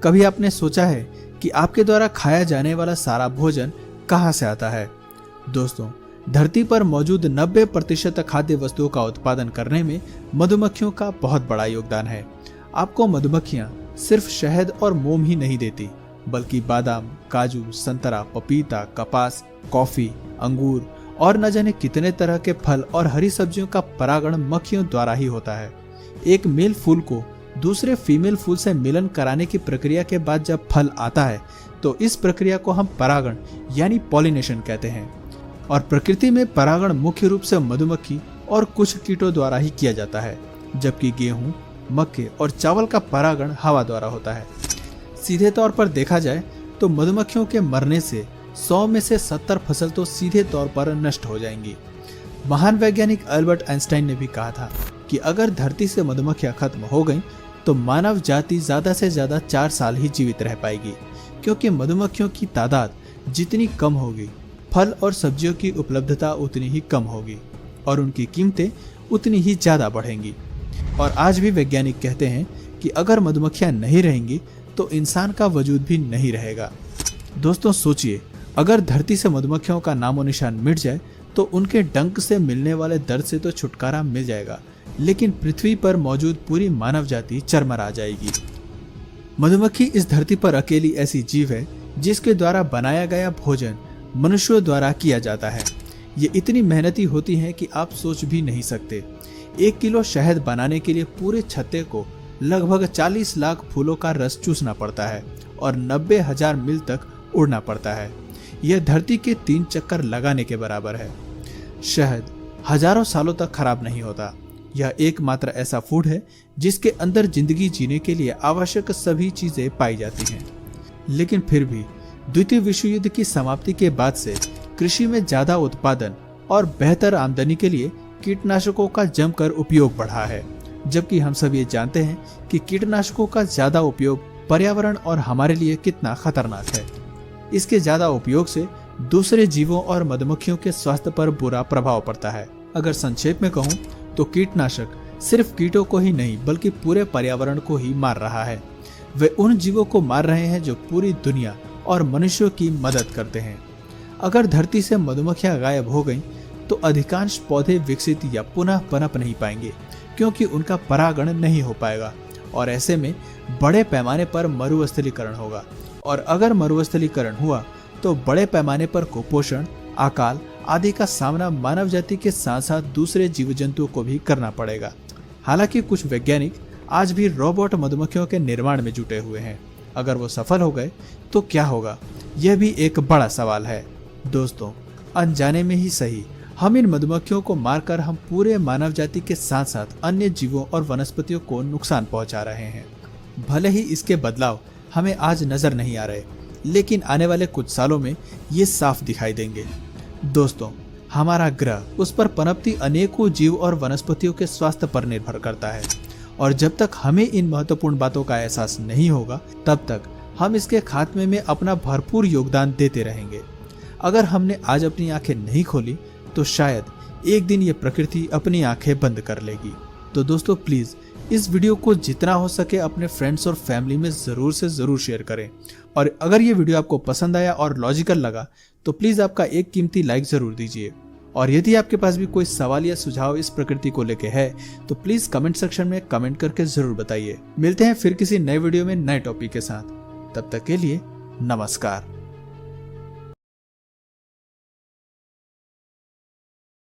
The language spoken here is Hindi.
कभी आपने सोचा है कि आपके द्वारा खाया जाने वाला सारा भोजन कहाँ से आता है? दोस्तों, धरती पर मौजूद 90% खाद्य वस्तुओं का उत्पादन करने में मधुमक्खियों का बहुत बड़ा योगदान है। आपको मधुमक्खियां सिर्फ शहद और मोम ही नहीं देती, बल्कि बादाम, काजू, संतरा, पपीता, कपास, कॉफी, अंगूर और न जाने कितने तरह के फल और हरी सब्जियों का परागण मक्खियों द्वारा ही होता है। एक मेल फूल को दूसरे फीमेल फूल से मिलन कराने की प्रक्रिया के बाद जब फल आता है तो इस प्रक्रिया को हम परागण यानी पॉलिनेशन कहते हैं। और प्रकृति में परागण मुख्य रूप से मधुमक्खी और कुछ कीटों द्वारा ही किया जाता है, जबकि गेहूं, मक्के और चावल का परागण हवा द्वारा होता है। सीधे तौर पर देखा जाए तो मधुमक्खियों के मरने से 100 में से 70 फसल तो सीधे तौर पर नष्ट हो जाएंगी। महान वैज्ञानिक अल्बर्ट आइंस्टाइन ने भी कहा था कि अगर धरती से मधुमक्खियां खत्म हो गईं तो मानव जाति ज्यादा से ज्यादा 4 साल ही जीवित रह पाएगी, क्योंकि मधुमक्खियों की तादाद जितनी कम होगी, फल और सब्जियों की उपलब्धता उतनी ही कम होगी और उनकी कीमतें उतनी ही ज्यादा बढ़ेंगी। और आज भी वैज्ञानिक कहते हैं कि अगर मधुमक्खियां नहीं रहेंगी तो इंसान का वजूद भी नहीं रहेगा। दोस्तों सोचिए, अगर धरती से मधुमक्खियों का नामो निशान मिट जाए तो उनके डंक से मिलने वाले दर्द से तो छुटकारा मिल जाएगा, लेकिन पृथ्वी पर मौजूद पूरी मानव जाति चरमरा जाएगी। मधुमक्खी इस धरती पर अकेली ऐसी जीव है जिसके द्वारा बनाया गया भोजन मनुष्यों द्वारा किया जाता है। ये इतनी मेहनती होती हैं कि आप सोच भी नहीं सकते। 1 किलो शहद बनाने के लिए पूरे छत्ते को लगभग 40 लाख फूलों का रस चूसना पड़ता है और 90,000 मील तक उड़ना पड़ता है। यह धरती के 3 चक्कर लगाने के बराबर है। शहद हजारों सालों तक खराब नहीं होता। यह एकमात्र ऐसा फूड है जिसके अंदर जिंदगी जीने के लिए आवश्यक सभी चीजें पाई जाती हैं। लेकिन फिर भी द्वितीय विश्व युद्ध की समाप्ति के बाद से कृषि में ज्यादा उत्पादन और बेहतर आमदनी के लिए कीटनाशकों का जमकर उपयोग बढ़ा है, जबकि हम सब ये जानते हैं कि कीटनाशकों का ज्यादा उपयोग पर्यावरण और हमारे लिए कितना खतरनाक है। इसके ज्यादा उपयोग से दूसरे जीवों और मधुमक्खियों के स्वास्थ्य पर बुरा प्रभाव पड़ता है। अगर संक्षेप में कहूँ तो कीटनाशक सिर्फ कीटों को ही नहीं बल्कि पूरे पर्यावरण को ही मार रहा है। वे उन जीवों को मार रहे हैं जो पूरी दुनिया और मनुष्यों की मदद करते हैं। अगर धरती से मधुमक्खियां गायब हो गईं तो अधिकांश पौधे विकसित या पुनः पनप नहीं पाएंगे, क्योंकि उनका परागण नहीं हो पाएगा और ऐसे में बड़े पैमाने पर मरुस्थलीकरण होगा। और अगर मरुस्थलीकरण हुआ तो बड़े पैमाने पर कुपोषण, अकाल आदि का सामना मानव जाति के साथ साथ दूसरे जीव जंतुओं को भी करना पड़ेगा। हालांकि कुछ वैज्ञानिक आज भी रोबोट मधुमक्खियों के निर्माण में जुटे हुए हैं। अगर वो सफल हो गए तो क्या होगा, यह भी एक बड़ा सवाल है। दोस्तों, अनजाने में ही सही, हम इन मधुमक्खियों को मारकर हम पूरे मानव जाति के साथ साथ अन्य जीवों और वनस्पतियों को नुकसान पहुंचा रहे हैं। भले ही इसके बदलाव हमें आज नजर नहीं आ रहे, लेकिन आने वाले कुछ सालों में ये साफ दिखाई देंगे। दोस्तों, हमारा ग्रह, उस पर पनपती अनेकों जीव और वनस्पतियों के स्वास्थ्य पर निर्भर करता है और जब तक हमें इन महत्वपूर्ण बातों का एहसास नहीं होगा तब तक हम इसके खात्मे में अपना भरपूर योगदान देते रहेंगे। अगर हमने आज अपनी आंखें नहीं खोली तो शायद एक दिन ये प्रकृति अपनी आंखें बंद कर लेगी। तो दोस्तों प्लीज इस वीडियो को जितना हो सके अपने फ्रेंड्स और फैमिली में जरूर से जरूर शेयर करें। और अगर ये वीडियो आपको पसंद आया और लॉजिकल लगा तो प्लीज आपका एक कीमती लाइक जरूर दीजिए। और यदि आपके पास भी कोई सवाल या सुझाव इस प्रकृति को लेके है तो प्लीज कमेंट सेक्शन में कमेंट करके जरूर बताइए। मिलते हैं फिर किसी नए वीडियो में नए टॉपिक के साथ। तब तक के लिए नमस्कार।